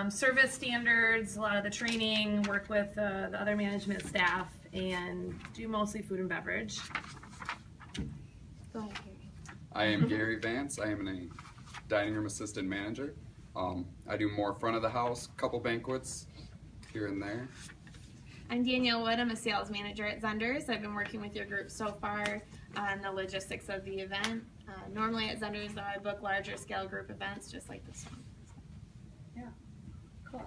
service standards, a lot of the training, work with the other management staff, and do mostly food and beverage. Go ahead, Gary. I am Gary Vance. I am a dining room assistant manager. I do more front of the house, couple banquets here and there. I'm Danielle Wood. I'm a sales manager at Zehnder. I've been working with your group so far on the logistics of the event. Normally at Zehnder, I book larger scale group events just like this one. Yeah, cool.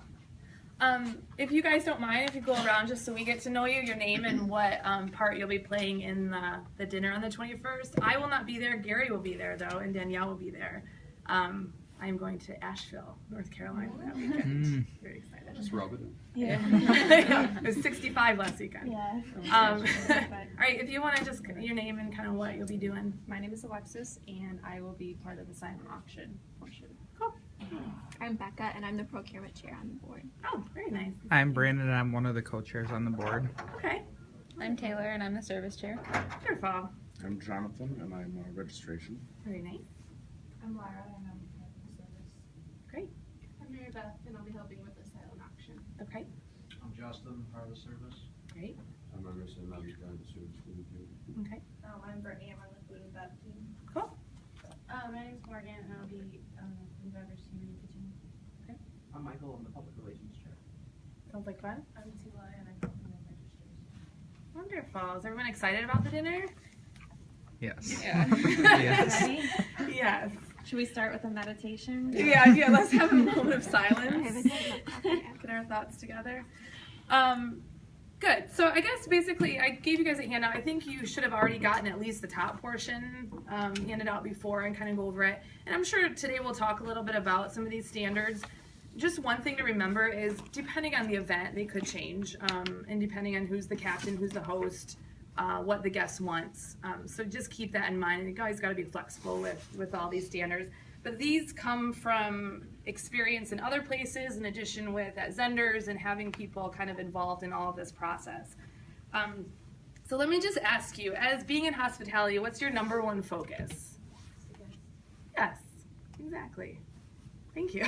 If you guys don't mind, if you go around just so we get to know you, your name and what part you'll be playing in the dinner on the 21st. I will not be there. Gary will be there though, and Danielle will be there. I'm going to Asheville, North Carolina that weekend. Very excited. Just rub it in. Yeah. It was 65 last weekend. Yeah. All right, if you want to just your name and kind of what you'll be doing. My name is Alexis, and I will be part of the silent auction portion. Cool. I'm Becca, and I'm the procurement chair on the board. Oh, very nice. I'm Brandon, and I'm one of the co-chairs on the board. Okay. I'm Taylor, and I'm the service chair. Wonderful. I'm Jonathan, and I'm registration. Very nice. I'm Lara, and I'm part of the service. Great. I'm Mary Beth, and I'll be helping with the silent auction. Okay. I'm Justin, part of the service. Great. I'm Emerson, I'm part of the service for the team. Okay. I'm Brittany, I'm on the food and bev team. Cool. My name's Morgan, and I'll be on the food and beverage team in the kitchen. Okay. I'm Michael, I'm the public relations chair. Sounds like fun. I'm Tila, and I'm helping with registration. Wonderful. Is everyone excited about the dinner? Yes. Yeah. Yes. Ready? Yes. Should we start with a meditation? Yeah, let's have a moment of silence. Get our thoughts together. Good. So I guess basically I gave you guys a handout. I think you should have already gotten at least the top portion handed out before and kind of go over it. And I'm sure today we'll talk a little bit about some of these standards. Just one thing to remember is depending on the event, they could change. And depending on who's the captain, who's the host, what the guest wants. So just keep that in mind. And you guys got to be flexible with all these standards. But these come from experience in other places, in addition with at Zehnders and having people kind of involved in all of this process. So let me just ask you, as being in hospitality, what's your number one focus? Yes, exactly. Thank you.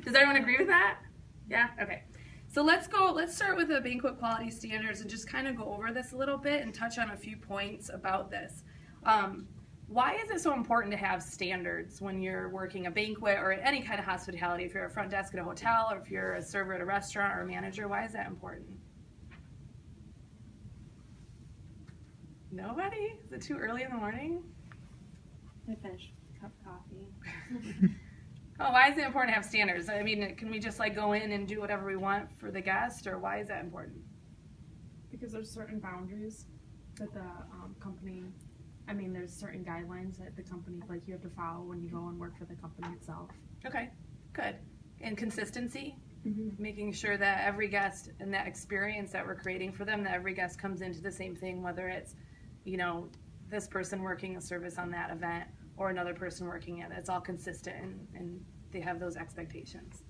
Does everyone agree with that? Yeah? Okay. So let's start with the banquet quality standards and just kind of go over this a little bit and touch on a few points about this. Why is it so important to have standards when you're working a banquet or any kind of hospitality? If you're a front desk at a hotel or if you're a server at a restaurant or a manager, why is that important? Nobody? Is it too early in the morning? I finished a cup of coffee. Oh, why is it important to have standards? I mean, can we just like go in and do whatever we want for the guest, or why is that important? Because there's certain boundaries that the company, there's certain guidelines that the company, like you have to follow when you go and work for the company itself. Okay, good. And consistency, making sure that every guest and that experience that we're creating for them, that every guest comes into the same thing, whether it's, this person working a service on that event or another person working it. It's all consistent and they have those expectations.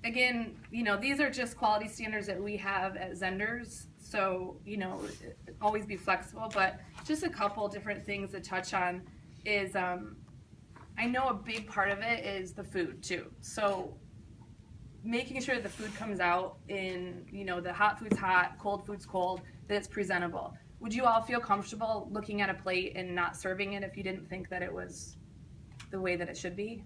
Again, these are just quality standards that we have at Zehnders. So, always be flexible, but just a couple different things to touch on is, I know a big part of it is the food too. So making sure the food comes out in, the hot food's hot, cold food's cold, that it's presentable. Would you all feel comfortable looking at a plate and not serving it if you didn't think that it was the way that it should be?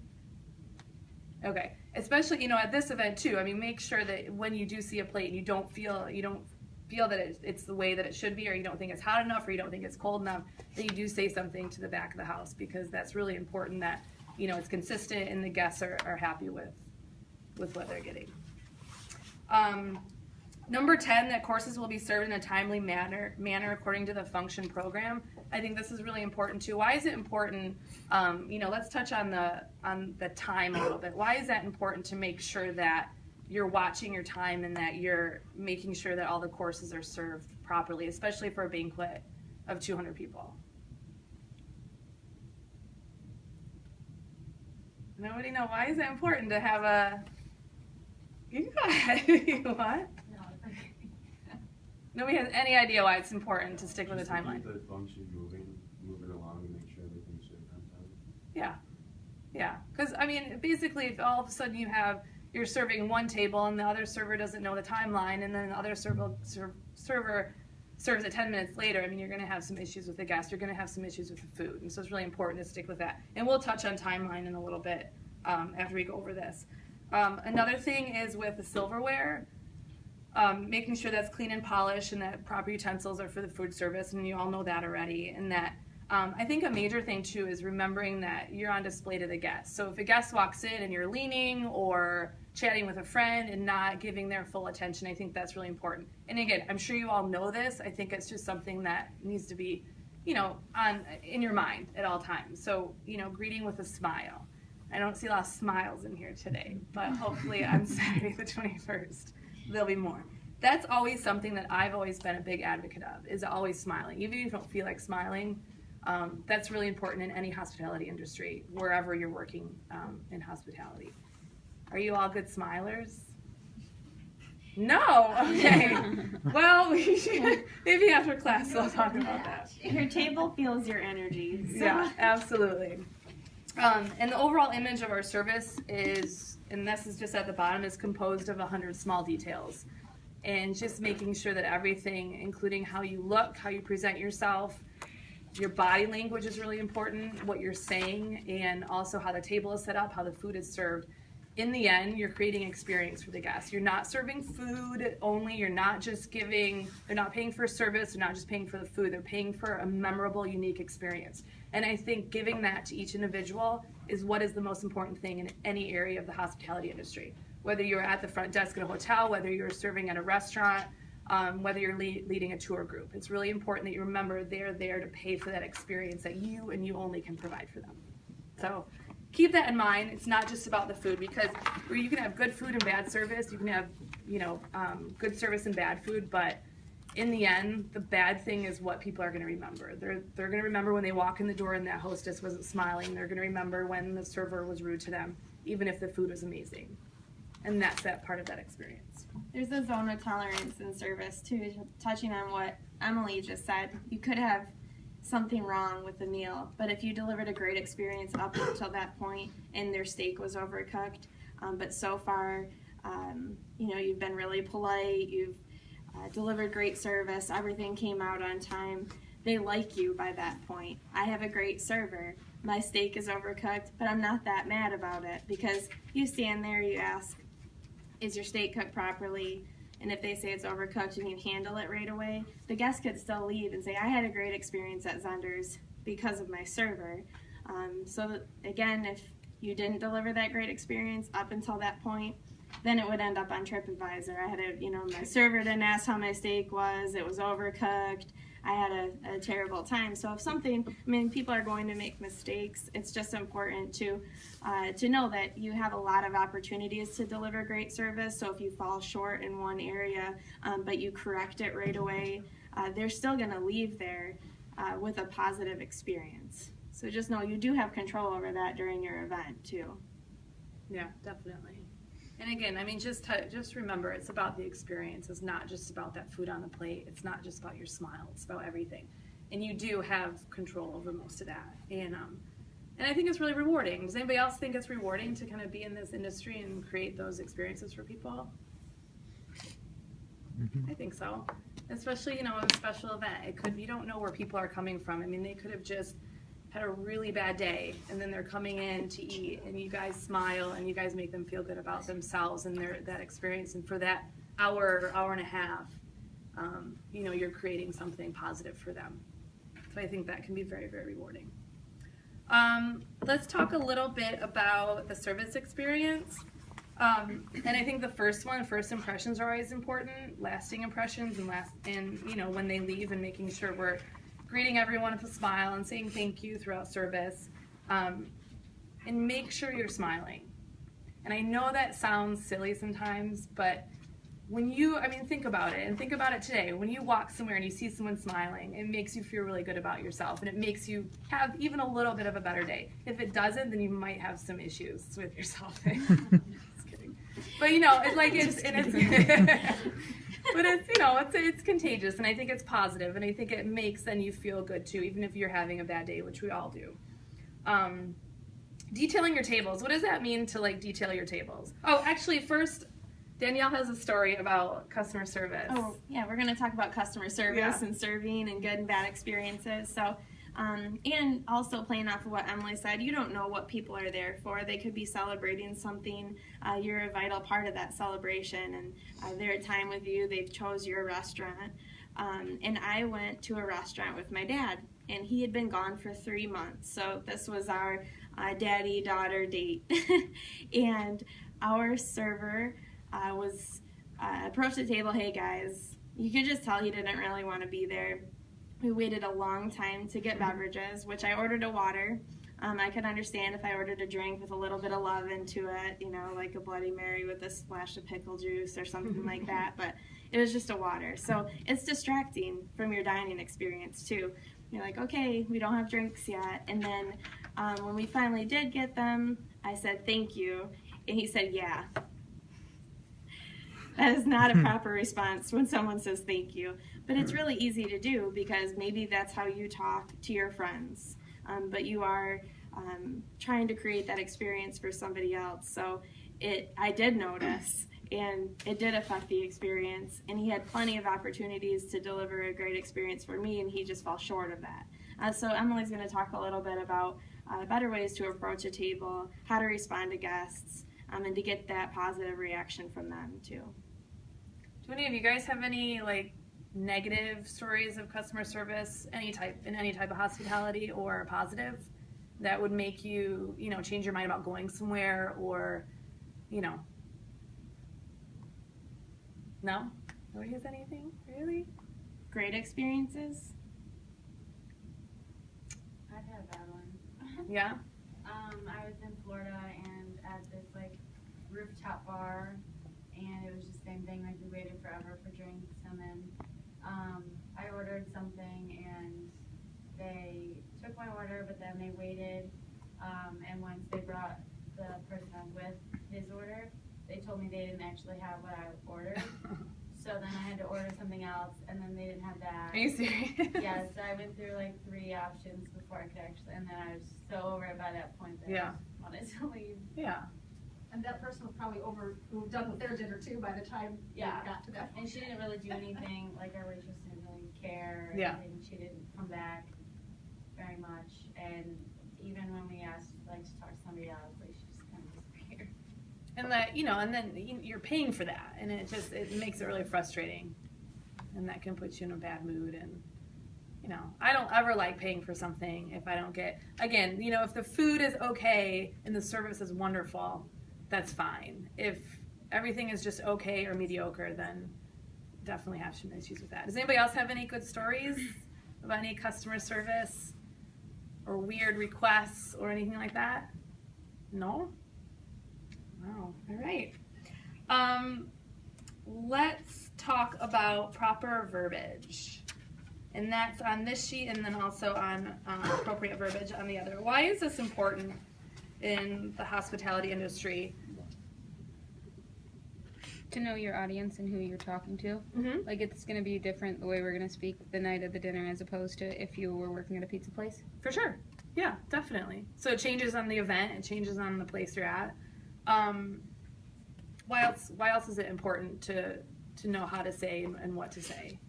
Okay, especially, at this event too, make sure that when you do see a plate and you don't feel that it's the way that it should be, or you don't think it's hot enough, or you don't think it's cold enough, that you do say something to the back of the house, because that's really important that, it's consistent and the guests are happy with what they're getting. Number 10, that courses will be served in a timely manner according to the function program. I think this is really important too. Why is it important? Let's touch on the time a little bit. Why is that important to make sure that you're watching your time and that you're making sure that all the courses are served properly, especially for a banquet of 200 people? Nobody know? Why is it important to have a... You can go ahead. What? Nobody has any idea why it's important to stick with a timeline. Keep the function moving along and make sure everything's served on time. Yeah. Yeah, because I mean, basically, if all of a sudden you're serving one table and the other server doesn't know the timeline, and then the other server serves it 10 minutes later, I mean, you're going to have some issues with the guest. You're going to have some issues with the food, and so it's really important to stick with that. And we'll touch on timeline in a little bit after we go over this. Another thing is with the silverware, making sure that's clean and polished and that proper utensils are for the food service, and you all know that already. And that I think a major thing too is remembering that you're on display to the guests. So if a guest walks in and you're leaning or chatting with a friend and not giving their full attention, I think that's really important. And again, I'm sure you all know this. I think it's just something that needs to be, in your mind at all times. So, greeting with a smile. I don't see a lot of smiles in here today, but hopefully on Saturday the 21st, there'll be more. That's always something that I've always been a big advocate of, is always smiling. Even if you don't feel like smiling, that's really important in any hospitality industry, wherever you're working in hospitality. Are you all good smilers? No? Okay. Well, we should, maybe after class we'll talk about that. Your table feels your energy. So. Yeah, absolutely. And the overall image of our service is, and this is just at the bottom, is composed of 100 small details. And just making sure that everything, including how you look, how you present yourself, your body language is really important, what you're saying, and also how the table is set up, how the food is served. In the end, you're creating experience for the guests. You're not serving food only. You're not just they're not paying for service. They're not just paying for the food. They're paying for a memorable, unique experience. And I think giving that to each individual is what is the most important thing in any area of the hospitality industry. Whether you're at the front desk at a hotel, whether you're serving at a restaurant, whether you're leading a tour group. It's really important that you remember they're there to pay for that experience that you and you only can provide for them. So keep that in mind. It's not just about the food, because you can have good food and bad service. You can have, good service and bad food, but in the end, the bad thing is what people are going to remember. They're going to remember when they walk in the door and that hostess wasn't smiling. They're going to remember when the server was rude to them, even if the food was amazing. And that's that part of that experience. There's a zone of tolerance in service too, touching on what Emily just said. You could have something wrong with the meal, but if you delivered a great experience up until that point and their steak was overcooked, but so far, you've been really polite, you've delivered great service, everything came out on time, they like you by that point. I have a great server. My steak is overcooked, but I'm not that mad about it, because you stand there, you ask, is your steak cooked properly? And if they say it's overcooked and you handle it right away, the guest could still leave and say, I had a great experience at Zehnder's because of my server. So again, if you didn't deliver that great experience up until that point, then it would end up on TripAdvisor. I had my server didn't ask how my steak was, it was overcooked, I had a terrible time. So if people are going to make mistakes. It's just important to know that you have a lot of opportunities to deliver great service. So if you fall short in one area, but you correct it right away, they're still going to leave there with a positive experience. So just know you do have control over that during your event too. Yeah, definitely. And again, just remember, it's about the experience. It's not just about that food on the plate. It's not just about your smile. It's about everything. And you do have control over most of that. And I think it's really rewarding. Does anybody else think it's rewarding to kind of be in this industry and create those experiences for people? I think so. Especially, a special event. You don't know where people are coming from. They could have just had a really bad day, and then they're coming in to eat, and you guys smile, and you guys make them feel good about themselves and that experience. And for that hour and a half, you're creating something positive for them. So I think that can be very, very rewarding. Let's talk a little bit about the service experience. And I think the first impressions are always important, lasting impressions, and when they leave, and making sure we're greeting everyone with a smile and saying thank you throughout service, and make sure you're smiling. And I know that sounds silly sometimes, but when think about it, and think about it today. When you walk somewhere and you see someone smiling, it makes you feel really good about yourself, and it makes you have even a little bit of a better day. If it doesn't, then you might have some issues with yourself. Just kidding. But but it's contagious, and I think it's positive, and I think it makes then you feel good too, even if you're having a bad day, which we all do. detailing your tables. What does that mean to like detail your tables? Oh, actually, first, Danielle has a story about customer service. Oh, yeah, we're going to talk about customer service Yeah. and serving and good and bad experiences. So, and also playing off of what Emily said, you don't know what people are there for. They could be celebrating something. You're a vital part of that celebration, and they're at time with you. They've chose your restaurant. And I went to a restaurant with my dad, and he had been gone for 3 months. So this was our daddy-daughter date. And our server approached the table, hey guys, you could just tell he didn't really want to be there. We waited a long time to get beverages, which I ordered a water. I could understand if I ordered a drink with a little bit of love into it, you know, like a Bloody Mary with a splash of pickle juice or something like that, but it was just a water. So it's distracting from your dining experience too. You're like, okay, we don't have drinks yet. And then when we finally did get them, I said, thank you. And he said, yeah. That is not a proper response when someone says thank you. But it's really easy to do because maybe that's how you talk to your friends. But you are trying to create that experience for somebody else. So I did notice, and it did affect the experience. And he had plenty of opportunities to deliver a great experience for me, and he just fell short of that. So Emily's going to talk a little bit about better ways to approach a table, how to respond to guests, and to get that positive reaction from them too. Do any of you guys have any like negative stories of customer service, in any type of hospitality, or positive that would make you, change your mind about going somewhere, or, no? Nobody has anything? Really? Great experiences? I've had a bad one. Yeah? I was in Florida and at this like rooftop bar, and it was just the same thing, like we waited forever for drinks, and then I ordered something and they took my order, but then they waited, and once they brought the person with his order, they told me they didn't actually have what I ordered. So then I had to order something else, and then they didn't have that. Are you serious? Yeah, so I went through like 3 options before I could actually, and then I was so over it by that point that Yeah. I just wanted to leave. Yeah. And that person was probably done with their dinner too by the time Yeah. they got to that. And she didn't really do anything, like our waitress didn't really care or Yeah. anything. She didn't come back very much, and even when we asked like to talk to somebody else, like she just kind of disappeared. And that, and then you're paying for that, and it makes it really frustrating, and that can put you in a bad mood. And I don't ever like paying for something if I don't get, again, if the food is okay and the service is wonderful, that's fine. If everything is just okay or mediocre, then definitely have some issues with that. Does anybody else have any good stories about any customer service or weird requests or anything like that? No? Wow. All right. Let's talk about proper verbiage. And that's on this sheet, and then also on appropriate verbiage on the other. Why is this important in the hospitality industry? To know your audience and who you're talking to. Mm-hmm. Like, it's going to be different the way we're going to speak the night of the dinner as opposed to if you were working at a pizza place. For sure. Yeah, definitely. So it changes on the event, it changes on the place you're at. Why else is it important to know how to say and what to say?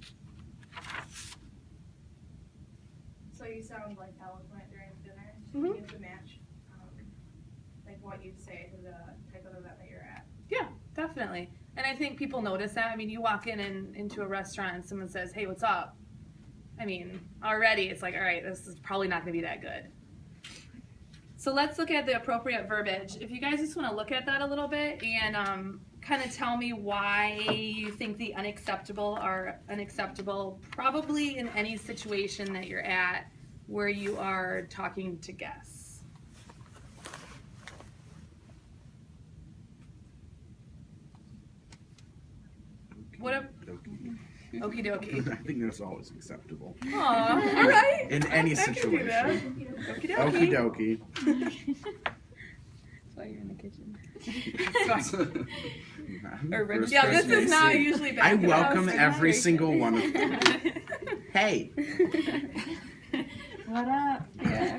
So you sound like eloquent during dinner. So Mhm. you get to match like what you'd say to the type of event that you're at. Yeah, definitely. And I think people notice that. I mean, you walk into a restaurant and someone says, hey, what's up? I mean, already it's like, all right, this is probably not going to be that good. So let's look at the appropriate verbiage. If you guys just want to look at that a little bit and kind of tell me why you think the unacceptable are unacceptable, probably in any situation that you're at where you are talking to guests. What a okie dokie. I think that's always acceptable. Aw, all right. In any I can do that. situation. Okie Okie dokie. dokie. That's why you're in the kitchen. First Yeah, this person is they not see. usually back I in the house welcome every single one of them. Hey. What up? Yeah.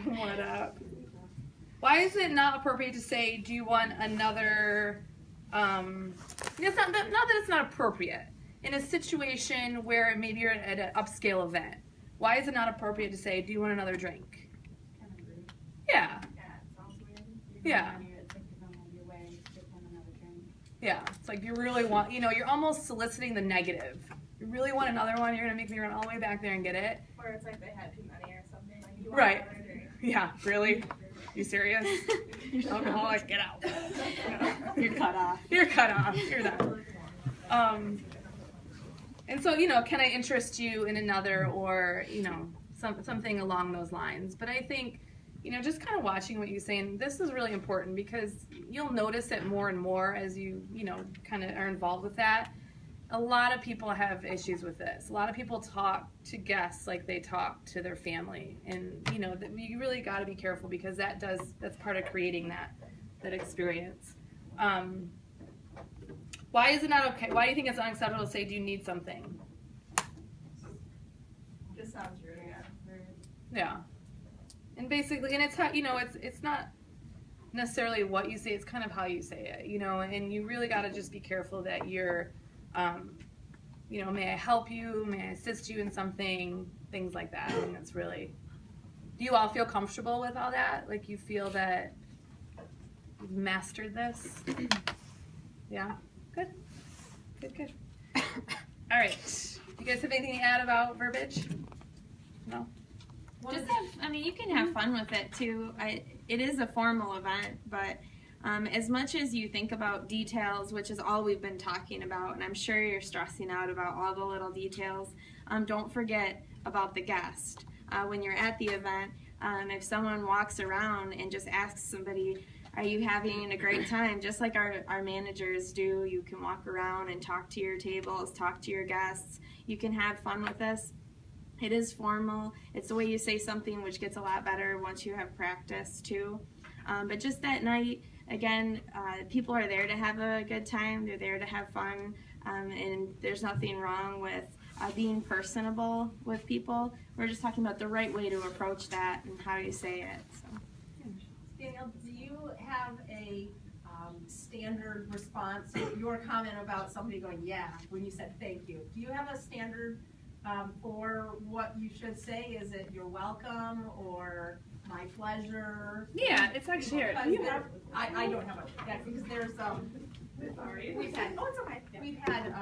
What up? Why is it not appropriate to say, do you want another, it's not that it's not appropriate. In a situation where maybe you're at an upscale event, why is it not appropriate to say, do you want another drink? Kind of rude. Yeah. Yeah, it sounds weird. Yeah. It's like you're going out of your way to give them another drink. Yeah. It's like you really want, you're almost soliciting the negative. You really want another one, you're going to make me run all the way back there and get it. Or it's like they had too many or something. Like, you want Right. another drink. Yeah, really? You serious? Alcoholic, get out. You're cut off. You're cut off. You're done. And so, can I interest you in another or, something along those lines. But I think, just kind of watching what you say, and this is really important because you'll notice it more and more as you, kind of are involved with that. A lot of people have issues with this. A lot of people talk to guests like they talk to their family. And, you really got to be careful because that's part of creating that experience. Why is it not okay? Why do you think it's unacceptable to say, do you need something? Just sounds rude. Yeah. And basically, and it's how, it's not necessarily what you say, it's kind of how you say it, and you really got to just be careful that you're, may I help you? May I assist you in something? Things like that. I think that's really, do you all feel comfortable with all that? Like you feel that you've mastered this? Yeah? Good. Good. All right. You guys have anything to add about verbiage? No? Just you can have fun with it too. It is a formal event, but as much as you think about details, which is all we've been talking about, and I'm sure you're stressing out about all the little details, don't forget about the guest. When you're at the event, if someone walks around and just asks somebody, are you having a great time? Just like our managers do, you can walk around and talk to your tables, talk to your guests. You can have fun with this. It is formal. It's the way you say something, which gets a lot better once you have practice too. But just that night, again, people are there to have a good time. They're there to have fun, and there's nothing wrong with being personable with people. We're just talking about the right way to approach that and how you say it. So. Danielle, do you have a standard response? Your comment about somebody going, yeah, when you said thank you. Do you have a standard for what you should say? Is it you're welcome or my pleasure? Yeah, it's actually here. I don't have a, because there's, sorry, we've had, oh, it's okay. We've had,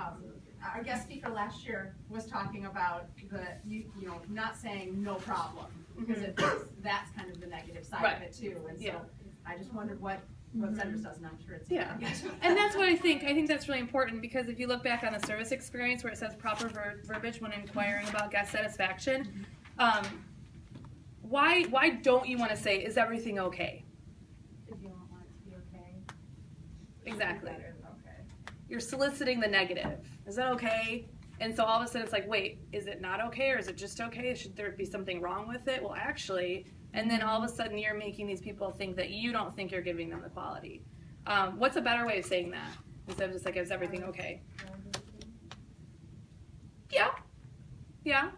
our guest speaker last year was talking about not saying no problem, because that's kind of the negative side of it too. And so I just wondered what Zehnder does, and I'm sure it's and that's what I think that's really important, because if you look back on the service experience where it says proper verbiage when inquiring about guest satisfaction, why don't you want to say, is everything okay? If you don't want it to be okay. Exactly. better than okay. You're soliciting the negative. Is that okay? And so all of a sudden it's like, wait, is it not okay, or is it just okay? Should there be something wrong with it? Well, actually, and then all of a sudden you're making these people think that you don't think you're giving them the quality. What's a better way of saying that? Instead of just like, is everything okay? Yeah. Yeah.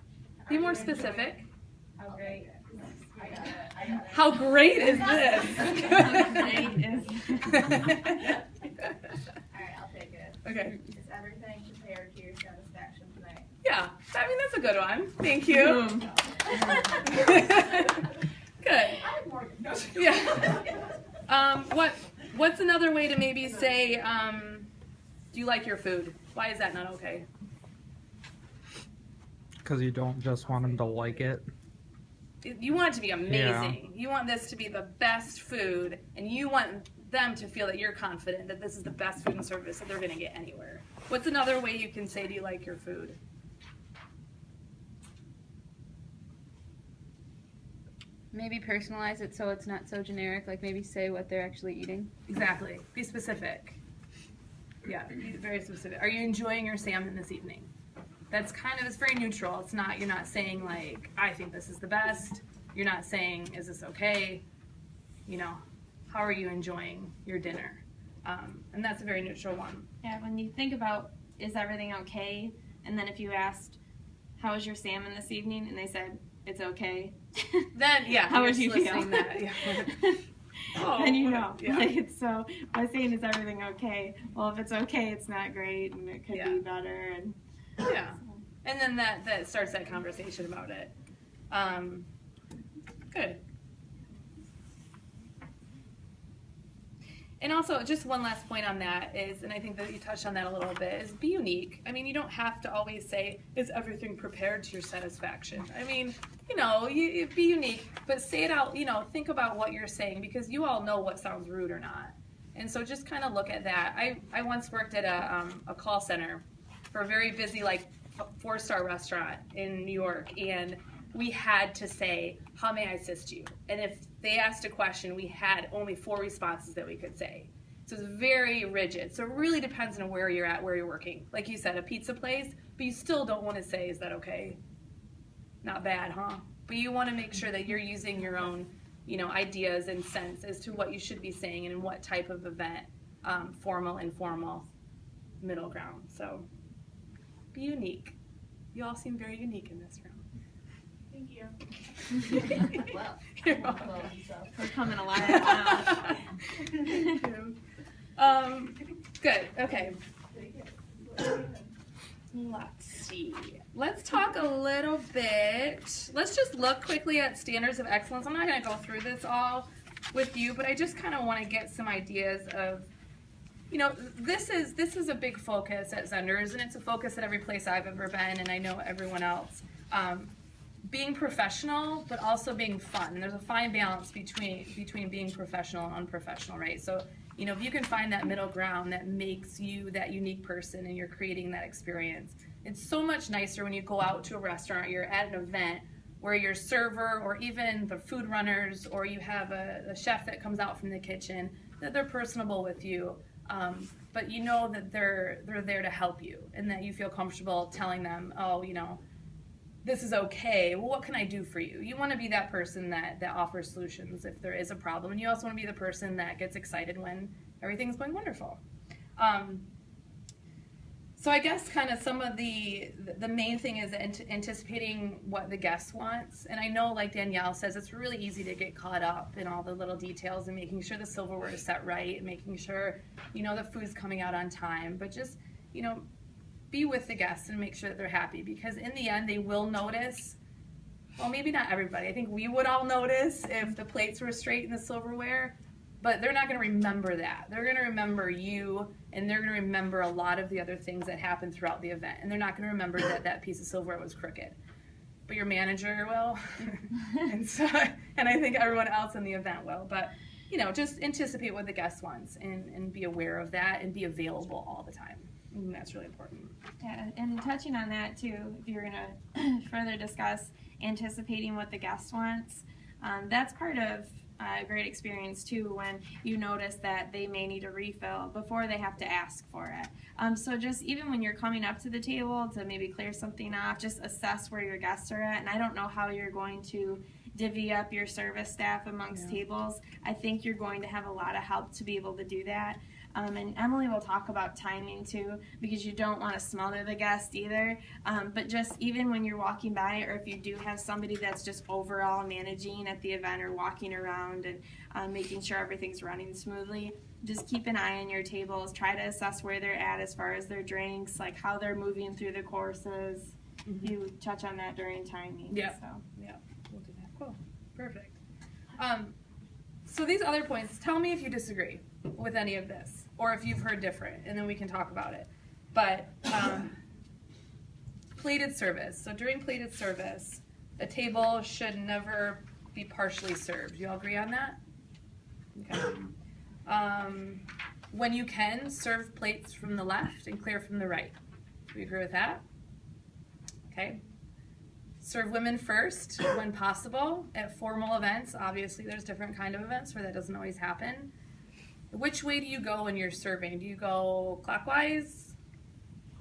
Be more specific. How great. I got it. How great is this? How great is Alright, I'll take it. Okay. Is everything prepared to your satisfaction tonight? Yeah. I mean, that's a good one. Thank you. Good. I have more. No. Yeah. What's another way to maybe say, do you like your food? Why is that not okay? Because you don't just want them to like it. You want it to be amazing. Yeah. You want this to be the best food, and you want them to feel that you're confident that this is the best food and service that they're going to get anywhere. What's another way you can say, do you like your food? Maybe personalize it so it's not so generic, like maybe say what they're actually eating. Exactly. Be specific. Yeah, be very specific. Are you enjoying your salmon this evening? That's kind of, it's very neutral. It's not, you're not saying like, I think this is the best. You're not saying, is this okay? How are you enjoying your dinner? And that's a very neutral one. Yeah, when you think about, is everything okay? And then if you asked, how was your salmon this evening? And they said, it's okay. Then, yeah. How would you feel? That, yeah. Oh, then you know. yeah. Like, so by saying, is everything okay? Well, if it's okay, it's not great, and it could Yeah. be better. And Yeah. And then that starts that conversation about it. Good. And also, just one last point on that is, and I think that you touched on that a little bit, is be unique. I mean, you don't have to always say, is everything prepared to your satisfaction? I mean, you be unique, but say it out, think about what you're saying, because you all know what sounds rude or not. And so just kind of look at that. I once worked at a call center for a very busy, like, 4-star restaurant in New York, and we had to say, how may I assist you? And if they asked a question, we had only 4 responses that we could say. So it's very rigid. So it really depends on where you're at, where you're working. Like you said, a pizza place, but you still don't want to say, is that okay? Not bad, huh? But you want to make sure that you're using your own, ideas and sense as to what you should be saying and in what type of event, formal, informal, middle ground. So be unique. You all seem very unique in this room. Thank you. well, You're welcome. we're coming alive now. Good. Okay. Let's see. Let's talk a little bit. Let's just look quickly at standards of excellence. I'm not going to go through this all with you, but I just kind of want to get some ideas of, this is a big focus at Zehnder's, and it's a focus at every place I've ever been, and I know everyone else. Being professional, but also being fun. There's a fine balance between being professional and unprofessional, right? So, if you can find that middle ground that makes you that unique person and you're creating that experience, it's so much nicer when you go out to a restaurant, you're at an event where your server or even the food runners, or you have a chef that comes out from the kitchen, that they're personable with you, but you know that they're there to help you, and that you feel comfortable telling them, oh, this is okay. Well, what can I do for you? You want to be that person that offers solutions if there is a problem. And you also want to be the person that gets excited when everything's going wonderful. So I guess kind of some of the main thing is anticipating what the guest wants. And I know, like Danielle says, it's really easy to get caught up in all the little details and making sure the silverware is set right and making sure, the food's coming out on time. But just, be with the guests and make sure that they're happy, because in the end they will notice, well, maybe not everybody, I think we would all notice if the plates were straight in the silverware, but they're not going to remember that. They're going to remember you, and they're going to remember a lot of the other things that happened throughout the event, and they're not going to remember that piece of silverware was crooked. But your manager will, and I think everyone else in the event will. But just anticipate what the guest wants and be aware of that and be available all the time. And that's really important. Yeah, and touching on that too, if you're going to further discuss anticipating what the guest wants, that's part of a great experience too, when you notice that they may need a refill before they have to ask for it. So just even when you're coming up to the table to maybe clear something off, just assess where your guests are at. And I don't know how you're going to divvy up your service staff amongst tables. I think you're going to have a lot of help to be able to do that. And Emily will talk about timing too, because you don't want to smother the guest either. But just even when you're walking by, or if you do have somebody that's just overall managing at the event or walking around and making sure everything's running smoothly, just keep an eye on your tables. Try to assess where they're at as far as their drinks, like how they're moving through the courses. Mm-hmm. You touch on that during timing. Yeah. So. Yeah, we'll do that. Cool. Perfect. So these other points, tell me if you disagree with any of this, or if you've heard different, and then we can talk about it. But plated service. So during plated service, a table should never be partially served. You all agree on that? Okay. When you can, serve plates from the left and clear from the right. Do we agree with that? Okay. Serve women first when possible. At formal events, obviously there's different kind of events where that doesn't always happen. Which way do you go when you're serving? Do you go clockwise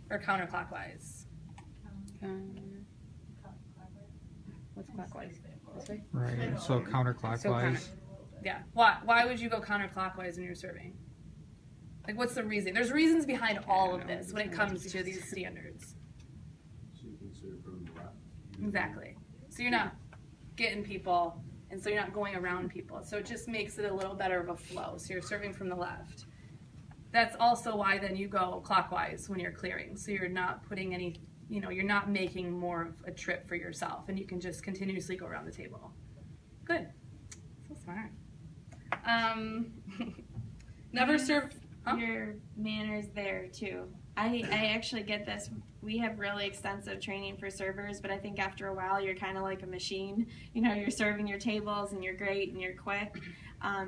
or counterclockwise? What's clockwise? This way? Right, so counterclockwise. Yeah. Why would you go counterclockwise when you're serving? Like, what's the reason? There's reasons behind all of this when it comes to these standards. So you can serve from the left. Exactly. So you're not getting people And so you're not going around people. So it just makes it a little better of a flow. So you're serving from the left. That's also why then you go clockwise when you're clearing. So you're not putting any, you're not making more of a trip for yourself, and you can just continuously go around the table. Good. So smart. Never serve. Huh? Your manners there too. I actually get this. We have really extensive training for servers, but I think after a while you're kind of like a machine. You're serving your tables and you're great and you're quick,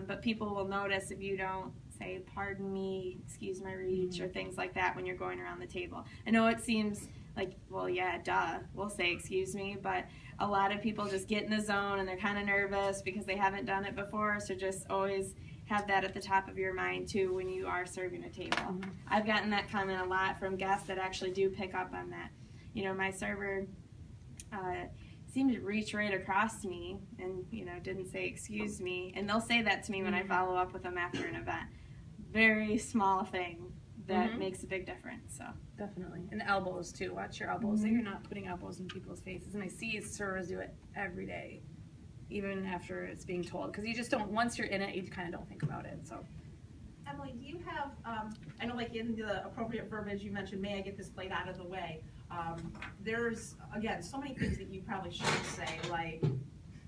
but people will notice if you don't say pardon me, excuse my reach, or things like that when you're going around the table. I know it seems like, well, yeah, duh, we'll say excuse me, but a lot of people just get in the zone and they're kind of nervous because they haven't done it before, so just always have that at the top of your mind too when you are serving a table. I've gotten that comment a lot from guests that actually do pick up on that. My server seemed to reach right across me and didn't say excuse me, and they'll say that to me when I follow up with them after an event. Very small thing that makes a big difference. So definitely. And elbows too. Watch your elbows. So you're not putting elbows in people's faces. And I see servers do it every day, even after it's being told, because you just don't, once you're in it, you kind of don't think about it. So Emily, do you have, I know like in the appropriate verbiage you mentioned, may I get this plate out of the way? There's, again, so many things that you probably should say, like,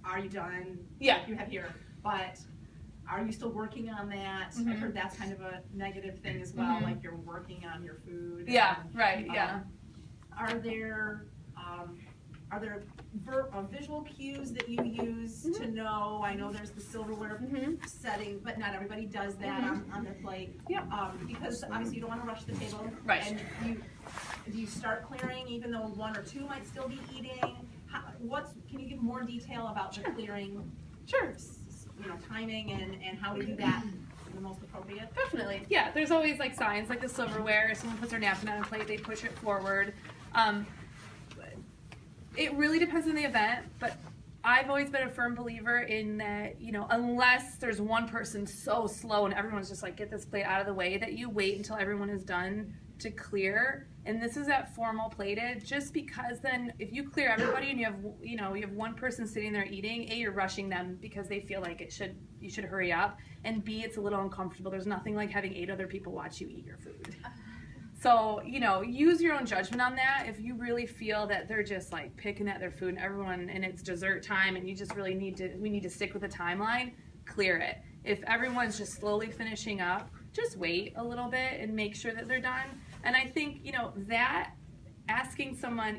are you done? Yeah. You have here, but are you still working on that? I've heard that's kind of a negative thing as well, like you're working on your food. Yeah, right, yeah. Are there visual cues that you use to know? I know there's the silverware setting, but not everybody does that on their plate. Yeah. Because obviously you don't want to rush the table. Right. And do you start clearing even though one or two might still be eating? Can you give more detail about the clearing? Sure. Timing and how to do that the most appropriate? Definitely. Yeah, there's always like signs, like the silverware. If someone puts their napkin on a plate, they push it forward. It really depends on the event, but I've always been a firm believer in that, unless there's one person so slow and everyone's just like, get this plate out of the way, that you wait until everyone is done to clear. And this is at formal plated, just because then if you clear everybody and you have one person sitting there eating, A, you're rushing them because they feel like you should hurry up, and B, it's a little uncomfortable. There's nothing like having 8 other people watch you eat your food. So, use your own judgment on that. If you really feel that they're just like picking at their food and it's dessert time and you just really we need to stick with the timeline, clear it. If everyone's just slowly finishing up, just wait a little bit and make sure that they're done. And I think, that asking someone,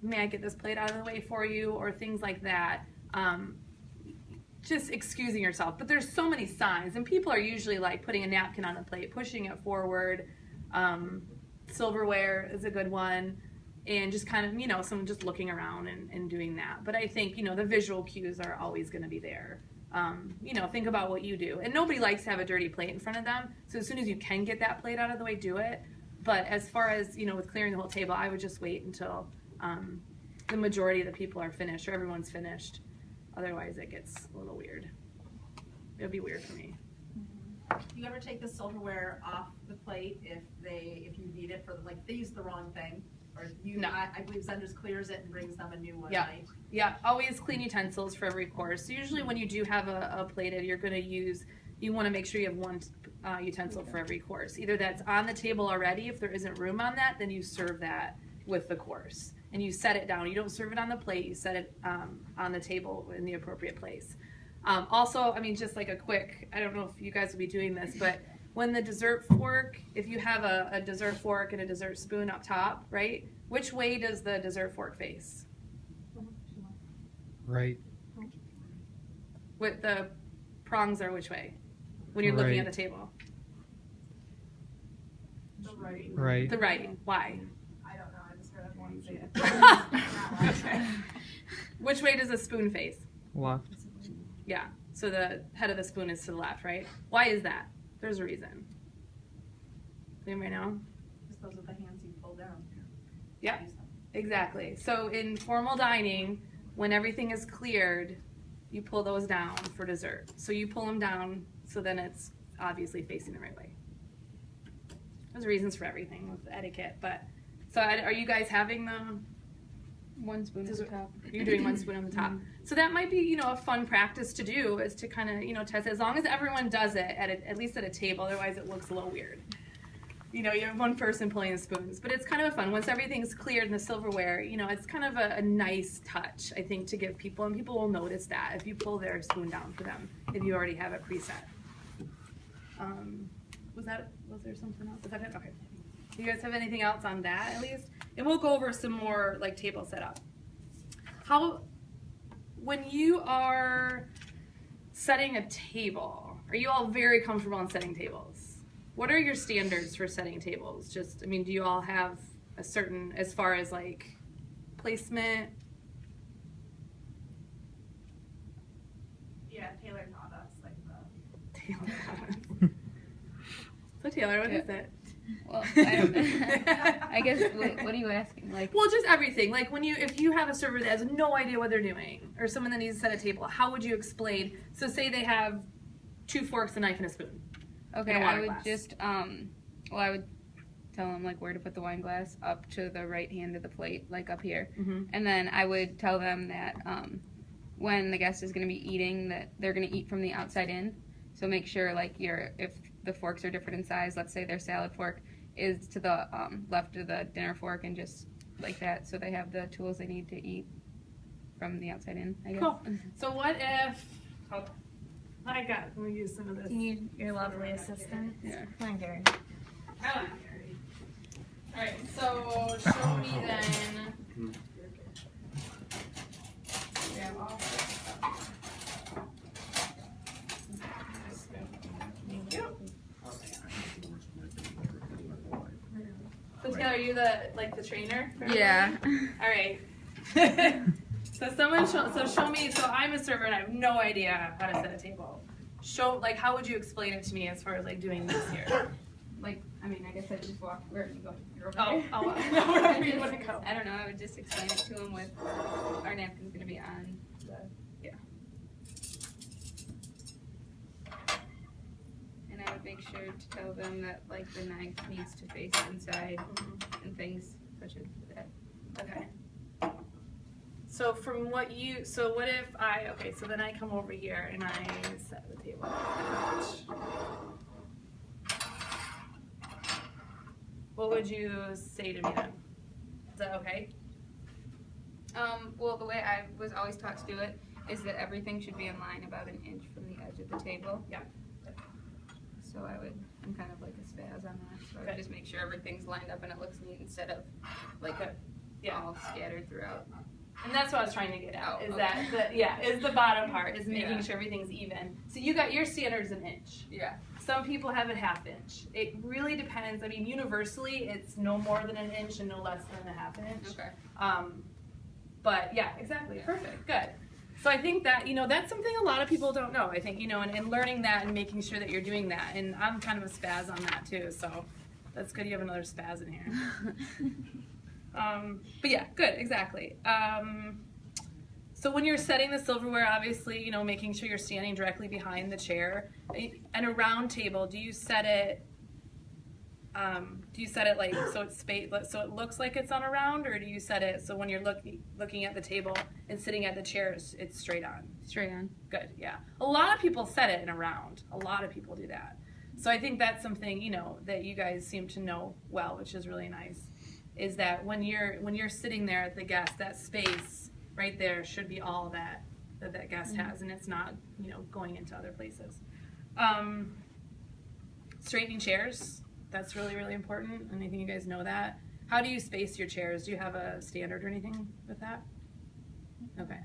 may I get this plate out of the way for you, or things like that, just excusing yourself. But there's so many signs, and people are usually like putting a napkin on the plate, pushing it forward. Silverware is a good one, and just kind of, someone just looking around and doing that. But I think, the visual cues are always going to be there. Think about what you do. And nobody likes to have a dirty plate in front of them, so as soon as you can get that plate out of the way, do it. But as far as, with clearing the whole table, I would just wait until the majority of the people are finished, or everyone's finished. Otherwise, it gets a little weird. It would be weird for me. Do you ever take the silverware off the plate if you need it for, like, they use the wrong thing? Or No. I believe Zehnder clears it and brings them a new one, Yeah. right? Yeah, always clean utensils for every course. So usually when you do have a plated, you want to make sure you have one utensil for every course. Either that's on the table already. If there isn't room on that, then you serve that with the course. And you set it down. You don't serve it on the plate. You set it on the table in the appropriate place. Also, just like a quick, I don't know if you guys will be doing this, but when the dessert fork, if you have a dessert fork and a dessert spoon up top, right? Which way does the dessert fork face? Right. With the prongs are which way? When you're looking at the table? The right. Right. The right. Why? I don't know. I just heard everyone say it. Okay. Which way does the spoon face? Left. Yeah. So the head of the spoon is to the left, right? Why is that? There's a reason. Anybody know? Just those are the hands you pull down. Yeah, exactly. So in formal dining, when everything is cleared, you pull those down for dessert. So you pull them down so then it's obviously facing the right way. There's reasons for everything with etiquette, but so are you guys having 1 spoon at the top. You're doing 1 spoon on the top. So that might be, you know, a fun practice to do, is to kind of, you know, test it. As long as everyone does it at least at a table, otherwise it looks a little weird. You know, you have one person pulling the spoons, but it's kind of fun. Once everything's cleared in the silverware, you know, it's kind of a nice touch, I think, to give people, and people will notice that if you pull their spoon down for them, if you already have it preset. Was there something else? Is that it? Okay. Do you guys have anything else on that, at least? And we'll go over some more, like, table setup. When you are setting a table, are you all very comfortable in setting tables? What are your standards for setting tables? Just, I mean, do you all have a certain, as far as like placement? Yeah, Taylor taught us like the. Taylor taught us. So Taylor, what is it? Well, I guess, what are you asking? Like, well, just everything. Like if you have a server that has no idea what they're doing, or someone that needs to set a table, how would you explain? So say they have 2 forks, a knife, and a spoon. Okay, I would just, well, I would tell them, like, where to put the wine glass up to the right hand of the plate, like up here. Mm-hmm. And then I would tell them that when the guest is going to be eating, that they're going to eat from the outside in. So make sure, like, if the forks are different in size, let's say their salad fork is to the left of the dinner fork, and just like that, so they have the tools they need to eat from the outside in, I guess. Cool. So what if... let me use some of this. Do you need your lovely assistant? Yeah. Come on, Gary. I like Gary. Alright, so show me then. Yeah, all Thank you. So Taylor, are you the trainer? Yeah. Alright. So show me, so I'm a server and I have no idea how to set a table. How would you explain it to me as far as like doing this here? Like, I mean, I guess I just walk wherever you go. You're over Wherever you want to go. I don't know, I would just explain it to them with our napkin's going to be on the, yeah. And I would make sure to tell them that, like, the knife needs to face inside and things such as that. Okay. So what if so then I come over here and I set the table. What would you say to me then? Is that okay? Well, the way I was always taught to do it is that everything should be in line about an inch from the edge of the table. Yeah. So I'm kind of like a spaz on that. So I would just make sure everything's lined up and it looks neat instead of like all scattered throughout. And that's what I was trying to get at, is is the bottom part, is making sure everything's even. So you got your standard's an inch. Yeah. Some people have it 1/2 inch. It really depends. I mean, universally, it's no more than an inch and no less than a 1/2 inch. Okay. But yeah, exactly. Perfect. Good. So I think that, that's something a lot of people don't know. I think, and learning that and making sure that you're doing that. And I'm kind of a spaz on that too. So that's good. You have another spaz in here. But yeah, good, exactly. So when you're setting the silverware, obviously, making sure you're standing directly behind the chair. And a round table, do you set it like so so it looks like it's on a round, or do you set it so when you're looking at the table and sitting at the chairs, it's straight on? Straight on. Good, yeah. A lot of people set it in a round. A lot of people do that. So I think that's something, that you guys seem to know well, which is really nice. Is that when you're sitting there at the guest, that space right there should be all that guest has, and it's not going into other places. Straightening chairs, that's really, really important, and I think you guys know that. How do you space your chairs? Do you have a standard or anything with that? Okay.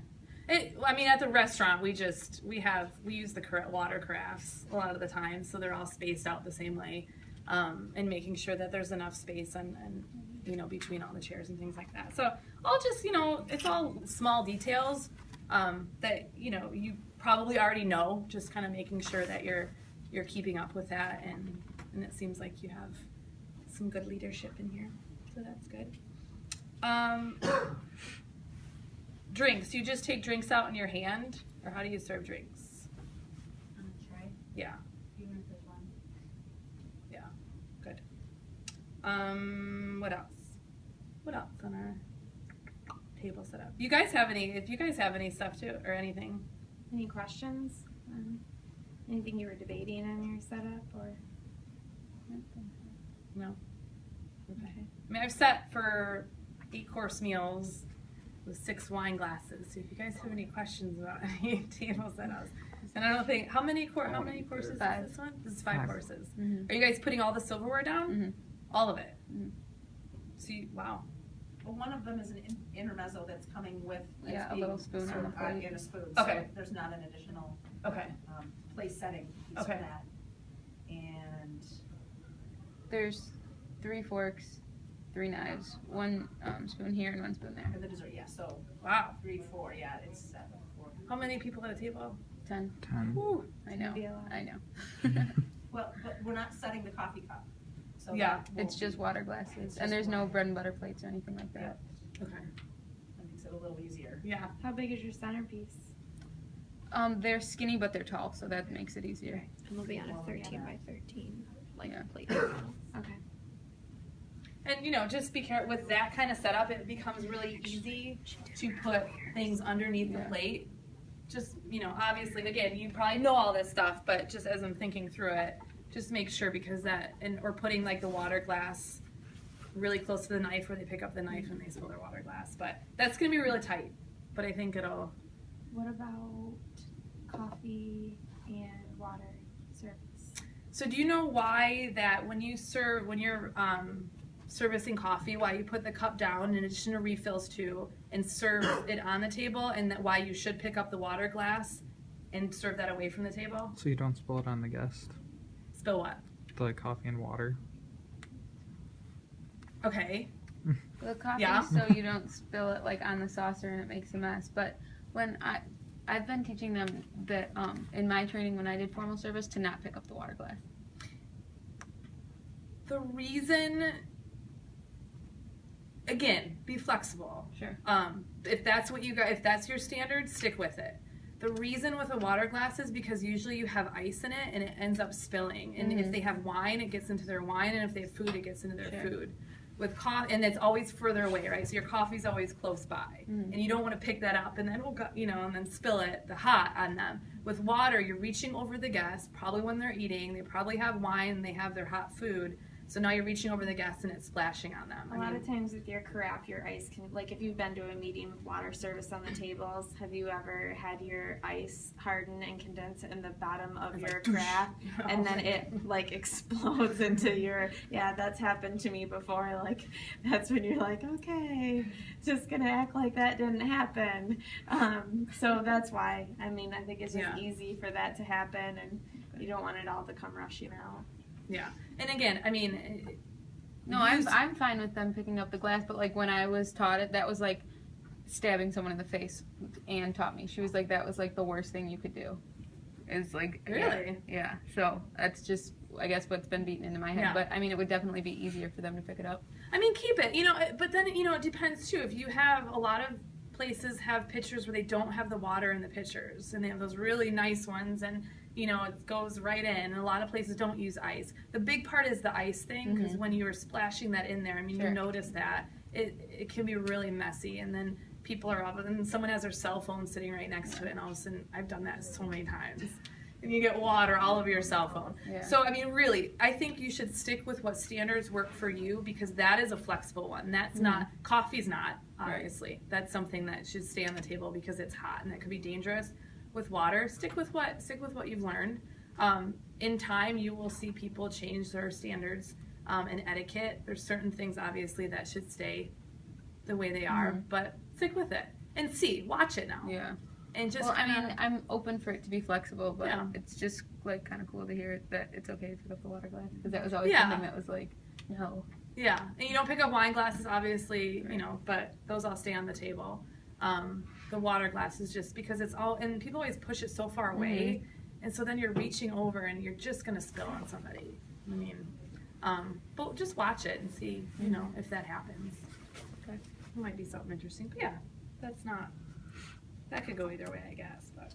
At the restaurant we use the water carafes a lot of the time, so they're all spaced out the same way, and making sure that there's enough space and between all the chairs and things like that. So I'll just, it's all small details that, you probably already know, just kind of making sure that you're keeping up with that, and it seems like you have some good leadership in here, so that's good. Drinks, you just take drinks out in your hand, or how do you serve drinks? On a tray? Yeah. Even if there's one. Yeah, good. What else? What else on our table set up. You guys have any? If you guys have any stuff too or anything. Any questions? Anything you were debating on your setup or? No. Okay. I mean, I've set for 8-course meals with 6 wine glasses. So if you guys have any questions about any table setups, and I don't think how many courses is this one? This is 5 courses. Are you guys putting all the silverware down? All of it. See, wow. Well, one of them is an intermezzo that's coming with a little spoon on the plate. in a spoon. Okay. So there's not an additional place setting piece for that. And there's 3 forks, 3 knives, 1 spoon here and 1 spoon there. for the dessert, yeah. So Wow. 3, 4, yeah. It's 7, 4. How many people at a table? 10. 10. Whew. I know. Be a lot. I know. Well, but we're not setting the coffee cup. So Yeah, that will It's just be- water glasses, It's and just there's no water. bread and butter plates or anything like that. Okay. That makes it a little easier. Yeah. How big is your centerpiece? They're skinny, but they're tall, so that makes it easier. And they'll be on a Well, 13 yeah. by 13 like Yeah. plate. Okay. And just be careful with that kind of setup. It becomes really easy to put things underneath the plate. Just obviously, again, you probably know all this stuff, but just as I'm thinking through it, just make sure because or putting like the water glass really close to the knife where they pick up the knife and they spill their water glass. But that's gonna be really tight. But I think it'll. What about coffee and water service? So do you know why that when you're servicing coffee, why you put the cup down in addition to refills too and serve it on the table, and that why you should pick up the water glass and serve that away from the table? So you don't spill it on the guest. Spill what? The coffee and water. Okay. The coffee, Yeah. so you don't spill it like on the saucer and it makes a mess. But when I've been teaching them that in my training when I did formal service to not pick up the water glass. The reason, again, be flexible. Sure. If that's what if that's your standard, stick with it. The reason with a water glass is because usually you have ice in it and it ends up spilling. And if they have wine, it gets into their wine, and if they have food, it gets into their food. With coffee, and it's always further away, right? So your coffee's always close by, and you don't want to pick that up and then and then spill the hot on them. With water, you're reaching over the guest, probably when they're eating. They probably have wine, and they have their hot food. So now you're reaching over the guest and it's splashing on them. A lot of times with your carafe, your ice can, like if you've been to a meeting with water service on the tables, have you ever had your ice harden and condense in the bottom of your carafe and then it like explodes into your, that's happened to me before. Like that's when you're like, okay, just gonna act like that didn't happen. So that's why, I think it's just easy for that to happen and you don't want it all to come rushing out. Yeah, and again, no, I'm fine with them picking up the glass, but like when I was taught it, that was like stabbing someone in the face. Anne taught me. She was like, that was like the worst thing you could do. Is like really, yeah. So that's just I guess what's been beaten into my head. But it would definitely be easier for them to pick it up. Keep it. But then it depends too. If you have a lot of places have pitchers where they don't have the water in the pitchers, and they have those really nice ones, and it goes right in. And a lot of places don't use ice. The big part is the ice thing, because when you're splashing that in there, you notice that it can be really messy, and then people are up, and someone has their cell phone sitting right next to it, and all of a sudden, I've done that so many times. And you get water all over your cell phone. Yeah. So, really, I think you should stick with what standards work for you, because that is a flexible one. That's not, coffee's not, obviously. Right. That's something that should stay on the table because it's hot and that could be dangerous. With water, stick with what you've learned. In time, you will see people change their standards and etiquette. There's certain things, obviously, that should stay the way they are, but stick with it and watch it now. Yeah. And just I'm open for it to be flexible, but it's just like kind of cool to hear that it's okay to pick up the water glass, because that was always something that was like, no. Yeah, and you don't pick up wine glasses, obviously, but those all stay on the table. The water glass is just because it's all, and people always push it so far away, and so then you're reaching over and you're just gonna spill on somebody. But just watch it and see, if that happens. Okay. It might be something interesting, but that could go either way, I guess. But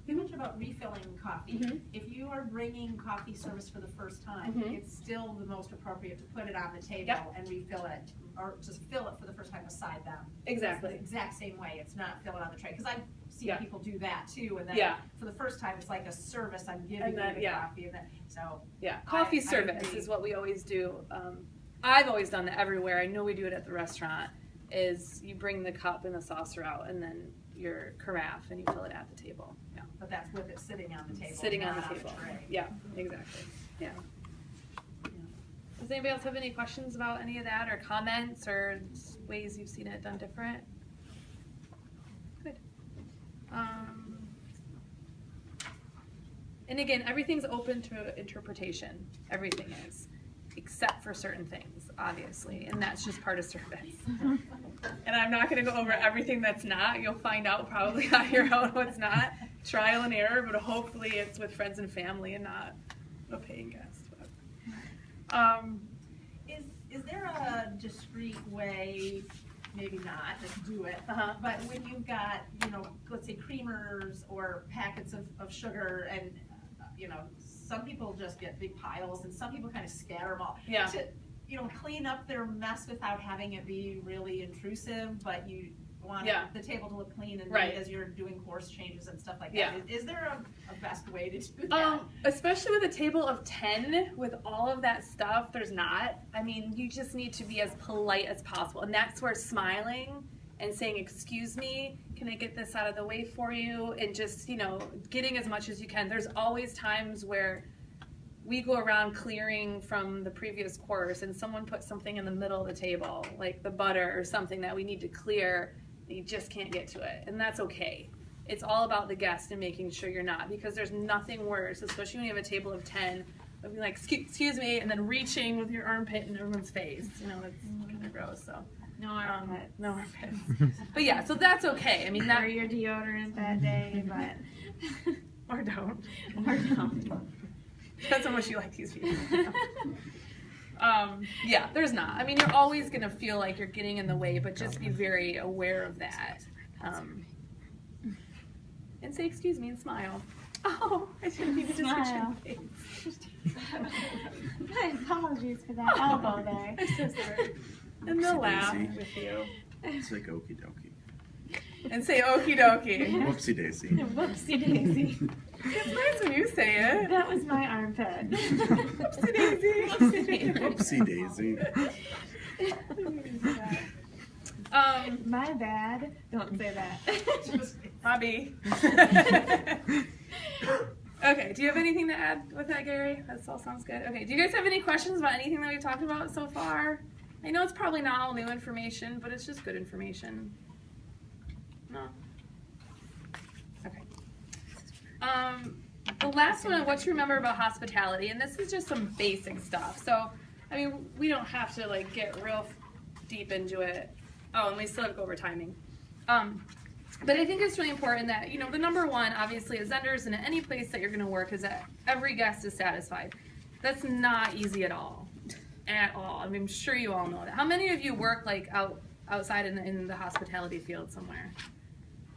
You mentioned about refilling coffee. Mhm. If you are bringing coffee service for the first time, Mhm. it's still the most appropriate to put it on the table Yep. and refill it, or just fill it for the first time beside them. Exactly. It's the exact same way. It's not fill it on the tray, because I've seen Yeah. people do that too, and then Yeah. for the first time, it's like a service. I'm giving And then, you the yeah. coffee, and then so Yeah, coffee I service agree. is what we always do. I've always done that everywhere. I know we do it at the restaurant. Is you bring the cup and the saucer out, and then your carafe, and you fill it at the table. Yeah, but that's with it sitting on the table, sitting on the not table. tray. Yeah, exactly. Yeah. Does anybody else have any questions about any of that, or comments, or ways you've seen it done different? Good. And again, everything's open to interpretation. Everything is, except for certain things, obviously, and that's just part of service. And I'm not going to go over everything that's not. You'll find out probably on your own what's not. Trial and error, but hopefully it's with friends and family and not a paying guest. Is there a discreet way, maybe not, just do it, but when you've got, let's say creamers or packets of sugar, and, some people just get big piles, and some people kind of scatter them all. Yeah. To, clean up their mess without having it be really intrusive, but you want the table to look clean, and as you're doing course changes and stuff like that. Is there a best way to do that? Especially with a table of 10, with all of that stuff, there's not. I mean, you just need to be as polite as possible. And that's where smiling and saying, excuse me, can I get this out of the way for you? And just, getting as much as you can. There's always times where we go around clearing from the previous course, and someone put something in the middle of the table, like the butter or something that we need to clear. You just can't get to it, and that's okay. It's all about the guest and making sure you're not, because there's nothing worse, especially when you have a table of 10, of being like, excuse me, and then reaching with your armpit in everyone's face. It's kind of gross. So no armpits. No armpits. But yeah, so that's okay. I mean, that or your deodorant that day, but or don't. Or don't. Depends on what you like these people. Yeah, there's not. I mean, you're always going to feel like you're getting in the way, but just be very aware of that. And say, excuse me, and smile. Oh, I didn't even smile. My apologies for that elbow there. I'm so sorry. And they'll laugh with you. It's like okie dokie. And say okie dokie. Whoopsie daisy. Whoopsie daisy. It's nice when you say it. That was my armpit. Whoopsie daisy. Whoopsie daisy. My bad. Don't say that. Bobby. Okay, do you have anything to add with that, Gary? That all sounds good. Okay, do you guys have any questions about anything that we've talked about so far? I know it's probably not all new information, but it's just good information. No? Okay. The last one, what to remember about hospitality, and this is just some basic stuff. So, I mean, we don't have to like get real deep into it. Oh, and we still have to go over timing. But I think it's really important that, the number one, obviously, as Zehnders and at any place that you're going to work, is that every guest is satisfied. That's not easy at all. At all. I mean, I'm sure you all know that. How many of you work like outside in the hospitality field somewhere?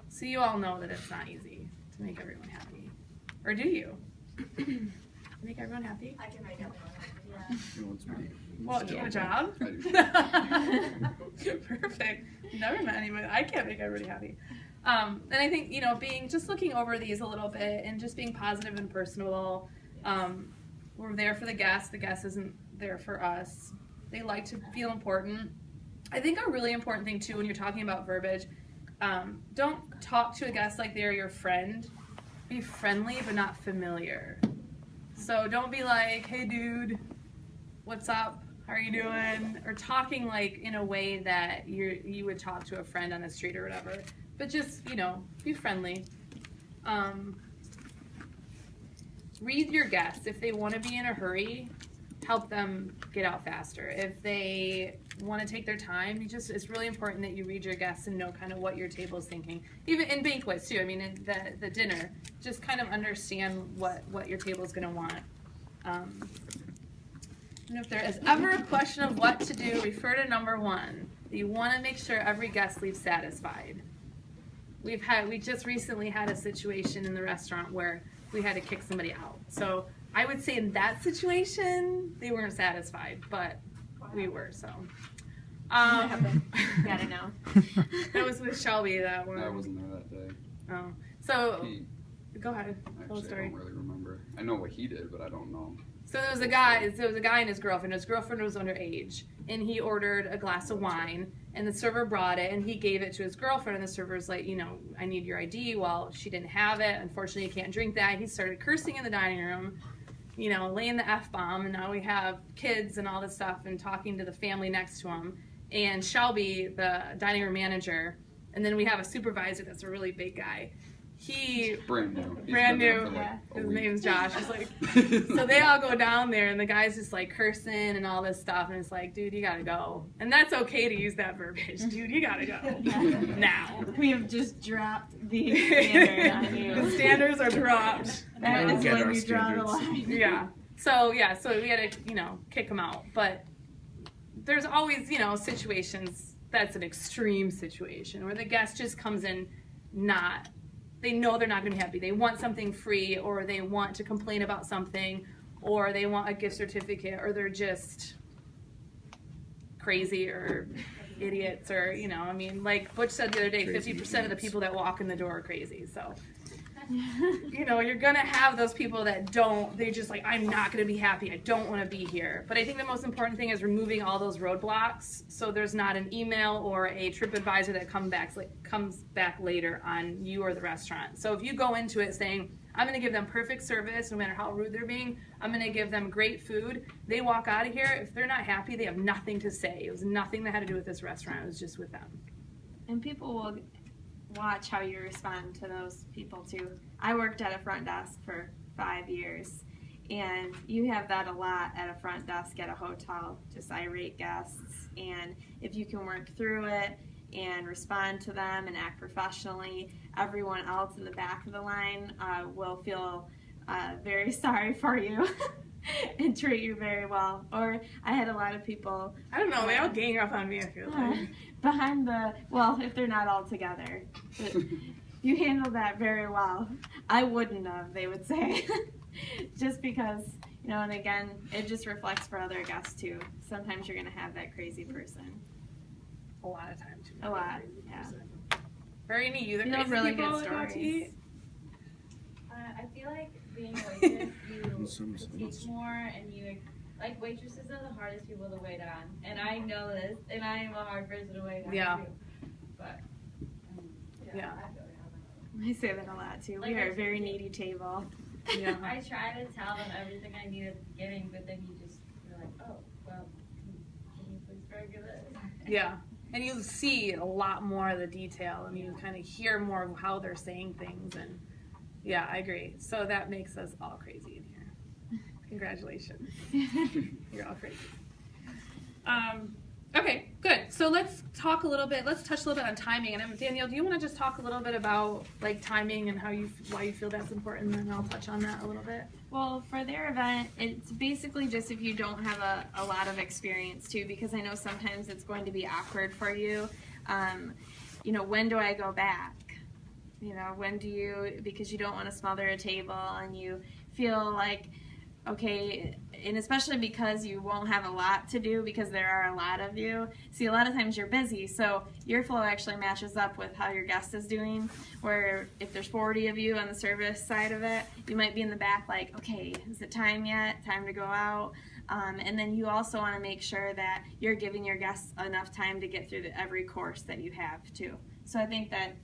So you all know that it's not easy to make everyone happy. Or do you? Make everyone happy? I can make everyone happy, yeah. Well, do you have a job? Perfect. Never met anybody. I can't make everybody happy. And I think, being just looking over these a little bit and just being positive and personable. We're there for the guest. The guest isn't there for us. They like to feel important. I think a really important thing, too, when you're talking about verbiage, don't talk to a guest like they're your friend. Be friendly, but not familiar. So don't be like, hey, dude, what's up? How are you doing? Or talking like in a way that you would talk to a friend on the street or whatever. But just, be friendly. Read your guests. If they want to be in a hurry, help them get out faster. If they want to take their time, it's really important that you read your guests and know kind of what your table is thinking. Even in banquets too. I mean, in the dinner, just kind of understand what your table is going to want. And if there is ever a question of what to do, refer to number one. You want to make sure every guest leaves satisfied. we just recently had a situation in the restaurant where we had to kick somebody out. So I would say in that situation, they weren't satisfied, but we were, so. Gotta know. That was with Shelby, that one. I wasn't there that day. Oh. So, He, go ahead. Tell the actually, I story. don't really remember. I know what he did, but I don't know. So there was a guy and his girlfriend. His girlfriend was underage, and he ordered a glass of wine, and the server brought it, and he gave it to his girlfriend, and the server's like, you know, I need your ID. Well, she didn't have it. Unfortunately, you can't drink that. He started cursing in the dining room, you know, laying the F-bomb, and now we have kids and all this stuff and talking to the family next to him. And Shelby, the dining room manager, and then we have a supervisor that's a really big guy. He Brand new. He's brand been there new. for like a His week. name's Josh. It's like, so they all go down there, and the guy's just like cursing and all this stuff, and it's like, dude, you gotta go. And that's okay to use that verbiage, dude. You gotta go now. We have just dropped the standard on you. The standards are dropped. That is Get when our you draw the standards. line. Yeah. So we had to, you know, kick him out. But there's always, you know, situations that's an extreme situation where the guest just comes in they know they're not going to be happy. They want something free, or they want to complain about something, or they want a gift certificate, or they're just crazy or idiots, or, you know, I mean, like Butch said the other day, Crazy 50% of the idiots. people that walk in the door are crazy. So, you know, you're going to have those people that they're just like, I'm not going to be happy. I don't want to be here. But I think the most important thing is removing all those roadblocks so there's not an email or a TripAdvisor that comes back later on you or the restaurant. So if you go into it saying, I'm going to give them perfect service no matter how rude they're being, I'm going to give them great food, they walk out of here, if they're not happy, they have nothing to say. It was nothing that had to do with this restaurant. It was just with them. And people will watch how you respond to those people too. I worked at a front desk for 5 years, and you have that a lot at a front desk at a hotel, just irate guests. And if you can work through it and respond to them and act professionally, everyone else in the back of the line will feel very sorry for you and treat you very well. Or I had a lot of people, I don't know, they all gang up on me, I feel like. behind the, well, if they're not all together. But you handled that very well. I wouldn't have, they would say. Just because, you know, and again, it just reflects for other guests too. Sometimes you're going to have that crazy person. A lot of times. A lot, yeah. Are any of you the You know, crazy really people good that go out to stories. eat? I feel like being a waitress, you Some- critique more, and you like waitresses are the hardest people to wait on, and I know this, and I am a hard person to wait on Yeah. too. But Yeah. I feel you. I say that a lot too. Like We are a I- very needy table. Yeah. I try to tell them everything I need at the beginning, but then you're like, oh, well, can you please forgive it? Yeah. And you see a lot more of the detail, and you kind of hear more of how they're saying things. And yeah, I agree. So that makes us all crazy in here. Congratulations. You're all crazy. Okay, good. So let's touch a little bit on timing. And Danielle, do you want to just talk a little bit about like timing and why you feel that's important? And then I'll touch on that a little bit. Well, for their event, it's basically just if you don't have a lot of experience too, because I know sometimes it's going to be awkward for you. You know, when do I go back? You know, because you don't want to smother a table and you feel like, okay, and especially because you won't have a lot to do because there are a lot of you. See, a lot of times you're busy, so your flow actually matches up with how your guest is doing, where if there's 40 of you on the service side of it, you might be in the back like, okay, is it time yet? Time to go out? And then you also want to make sure that you're giving your guests enough time to get through every course that you have too. So I think that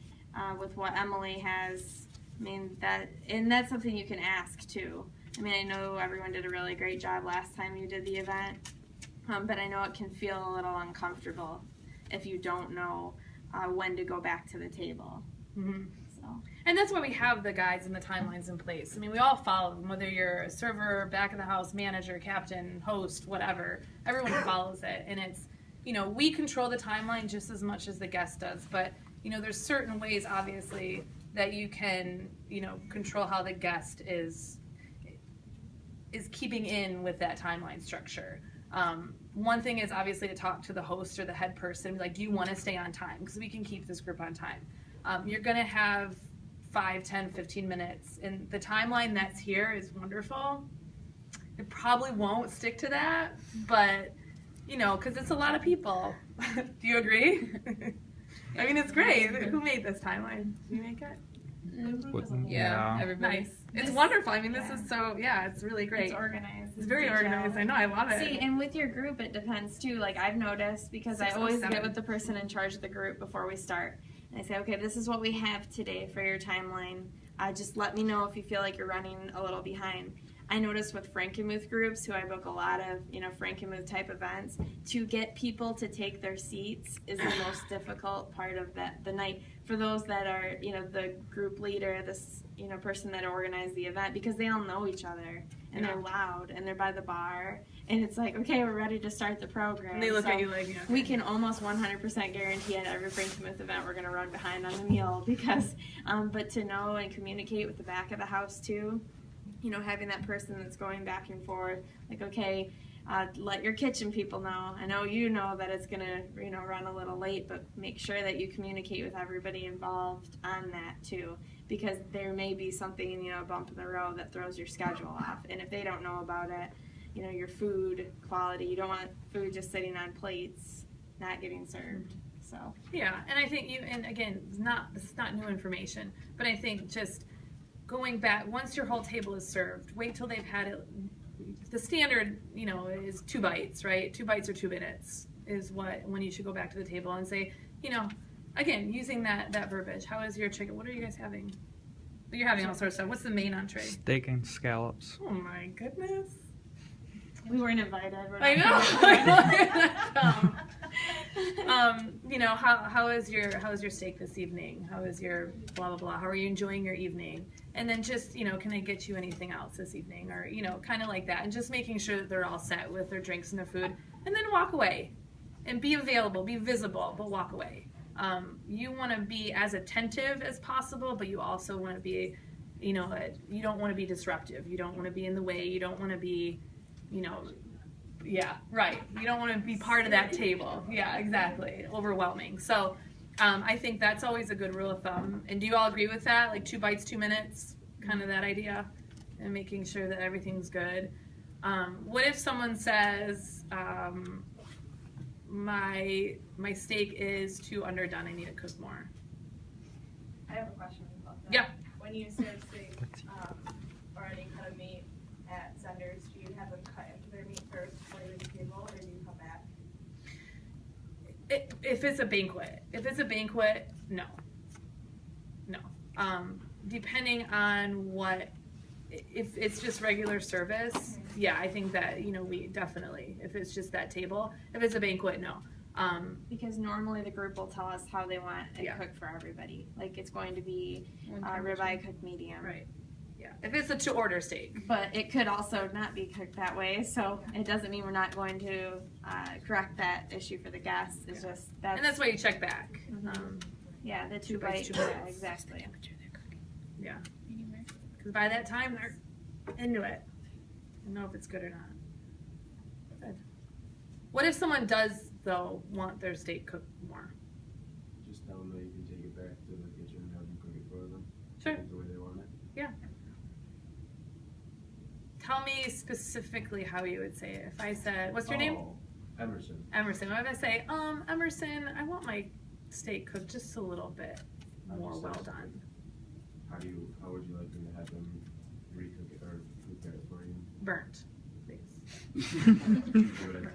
with what Emily has, I mean, that's something you can ask too. I mean, I know everyone did a really great job last time you did the event, but I know it can feel a little uncomfortable if you don't know when to go back to the table. Mm-hmm. So. And that's why we have the guides and the timelines in place. I mean, we all follow them, whether you're a server, back of the house, manager, captain, host, whatever. Everyone follows it. And it's, you know, we control the timeline just as much as the guest does. But, you know, there's certain ways, obviously, that you can, you know, control how the guest is keeping in with that timeline structure. One thing is obviously to talk to the host or the head person, like, do you want to stay on time? Because we can keep this group on time. you're going to have 5, 10, 15 minutes. And the timeline that's here is wonderful. It probably won't stick to that, but, you know, because it's a lot of people. Do you agree? I mean, it's great. Who made this timeline? Did you make it? Yeah, everybody. Nice. It's wonderful. I mean, this is so, it's really great. It's organized. It's very organized. I know. I love it. See, and with your group, it depends too. Like I've noticed, because I always get with the person in charge of the group before we start. And I say, okay, this is what we have today for your timeline. Just let me know if you feel like you're running a little behind. I notice with Frankenmuth groups, who I book a lot of, Frankenmuth type events, to get people to take their seats is the most difficult part of the night. For those that are, the group leader, this, person that organized the event, because they all know each other, and they're loud, and they're by the bar, and it's like, okay, we're ready to start the program. And they look at you like, we can almost 100% guarantee at every Frankenmuth event we're going to run behind on the meal, because, but to know and communicate with the back of the house too, having that person that's going back and forth, like, okay, let your kitchen people know. I know you know that it's gonna, run a little late, but make sure that you communicate with everybody involved on that too, because there may be something, a bump in the road that throws your schedule off. And if they don't know about it, your food quality, you don't want food just sitting on plates, not getting served. So yeah, and I think and again, this is not new information, but I think just going back, once your whole table is served, wait till they've had it. The standard, is 2 bites, right? 2 bites or 2 minutes is when you should go back to the table and say, again, using that verbiage. How is your chicken? What are you guys having? You're having all sorts of stuff. What's the main entree? Steak and scallops. Oh my goodness. We weren't invited. I know. How is your steak this evening? How is your blah blah blah? How are you enjoying your evening? And then just, can I get you anything else this evening? Or, kind of like that. And just making sure that they're all set with their drinks and their food. And then walk away. And be available, be visible, but walk away. You want to be as attentive as possible, but you also want to be, you don't want to be disruptive. You don't want to be in the way. You don't want to be, yeah, right. You don't want to be part of that table. Yeah, exactly. Overwhelming. So I think that's always a good rule of thumb. And do you all agree with that? Like 2 bites, 2 minutes, kind of that idea, and making sure that everything's good. What if someone says, my steak is too underdone, I need to cook more? I have a question about that. Yeah. When you serve steak or any kind of meat at Zehnder's, do you have them cut into their meat first before you leave the table, or do you come back? If it's a banquet, no. Depending on what, if it's just regular service, yeah, I think that, we definitely, if it's just that table. If it's a banquet, no. Because normally the group will tell us how they want it cooked for everybody. Like it's going to be ribeye cooked medium. Right. Yeah. If it's a to-order steak. But it could also not be cooked that way, so it doesn't mean we're not going to correct that issue for the guests. It's just and that's why you check back. Yeah, the 2 bites. Yeah, exactly. Yeah. Because by that time they're into it. I don't know if it's good or not. Good. What if someone does though want their steak cooked more? Just tell them that you can take it back to the kitchen and have them cook it for them. Sure. The way they want it. Yeah. Tell me specifically how you would say it. If I said, what's your name? Emerson. Emerson. What if I say, Emerson, I want my steak cooked just a little bit more well done. How would you like them to have them recook it or prepare it for you? Burnt, please. Burn this for them.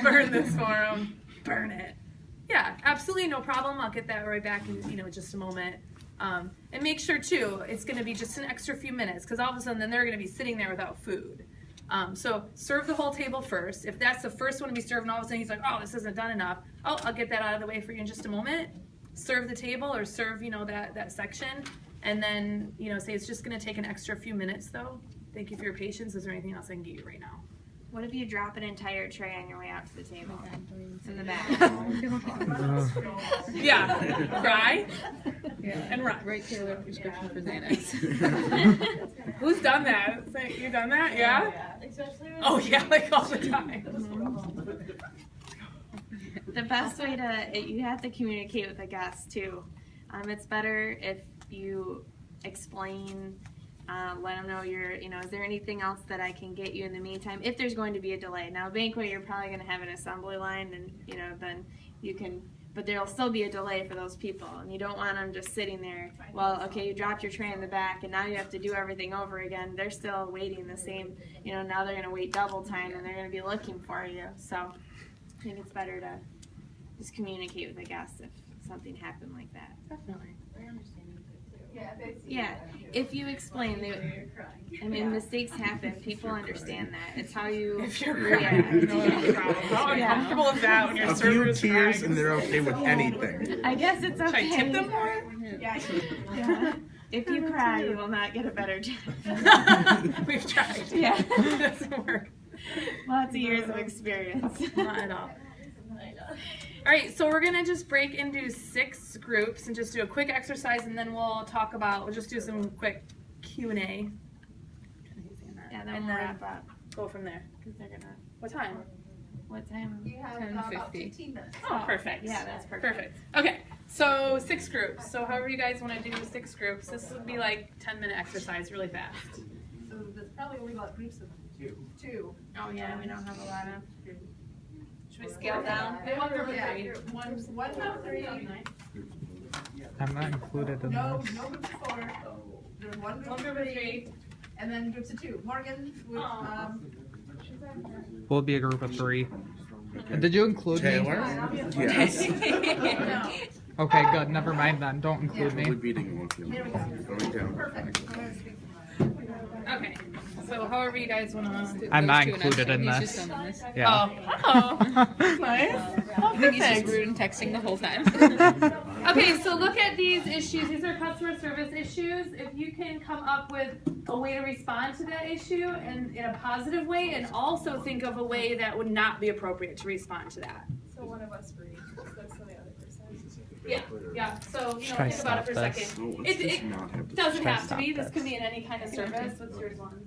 Burn this for them. Burn it. Yeah, absolutely no problem. I'll get that right back in just a moment. And make sure too, it's going to be just an extra few minutes, because all of a sudden then they're going to be sitting there without food. So serve the whole table first. If that's the first one to be served and all of a sudden he's like, oh, this isn't done enough. Oh, I'll get that out of the way for you in just a moment. Serve the table or serve, that section. And then, say it's just going to take an extra few minutes though. Thank you for your patience. Is there anything else I can get you right now? What if you drop an entire tray on your way out to the table? In the back. Yeah. Cry. Yeah. And run. Write Taylor prescription for Xanax. Who's done that? You done that? Yeah? Especially Oh yeah, like all the time. the best way you have to communicate with the guests too. It's better if you explain, let them know is there anything else that I can get you in the meantime if there's going to be a delay. Now, banquet, you're probably going to have an assembly line, and then you can, but there'll still be a delay for those people, and you don't want them just sitting there. Well, okay, you dropped your tray in the back, and now you have to do everything over again. They're still waiting the same, now they're going to wait double time, and they're going to be looking for you. So I think it's better to just communicate with the guests if something happened like that. Definitely. Yeah, if you explain, mistakes happen. People understand that. It's how you. If you're react. How uncomfortable is that when your A few tears and they're okay with anything. I guess it's okay. Should I tip them more? Yeah. If you cry, you will not get a better job. We've tried. Yeah. It doesn't work. Lots of years of experience. Not at all. All right, so we're gonna just break into 6 groups and just do a quick exercise, and then we'll just do some quick Q&A. Yeah, then we'll wrap up. Go from there. They're gonna. What time? What time? You have about 15 minutes. Oh, perfect. Yeah, that's perfect. Perfect. Okay, so 6 groups. So however you guys want to do 6 groups, this would be like 10-minute exercise, really fast. So there's probably only about groups of 2. Oh yeah, we don't have a lot of. Should we scale down? 1 group of 3. One group of 3. I'm not included in No this. groups of 4. There's one group of 3. And then groups of 2. Morgan with We'll be a group of 3. And did you include Taylor? me? Yes. no. Okay, good. Never mind then. Don't include We're me. beating one field. Going down. Perfect. Okay, so however you guys want to. I'm not included in He's this. just on this. Yeah. Oh, nice. I think he's just rude and texting the whole time. Okay, so look at these issues. These are customer service issues. If you can come up with a way to respond to that issue and in a positive way, and also think of a way that would not be appropriate to respond to that. So one of us for each. So the other person. Yeah. So Should I think about it for a stop this? second. No, let's just not have It doesn't Try have to be. stop This could be in any kind of service. What's yours one?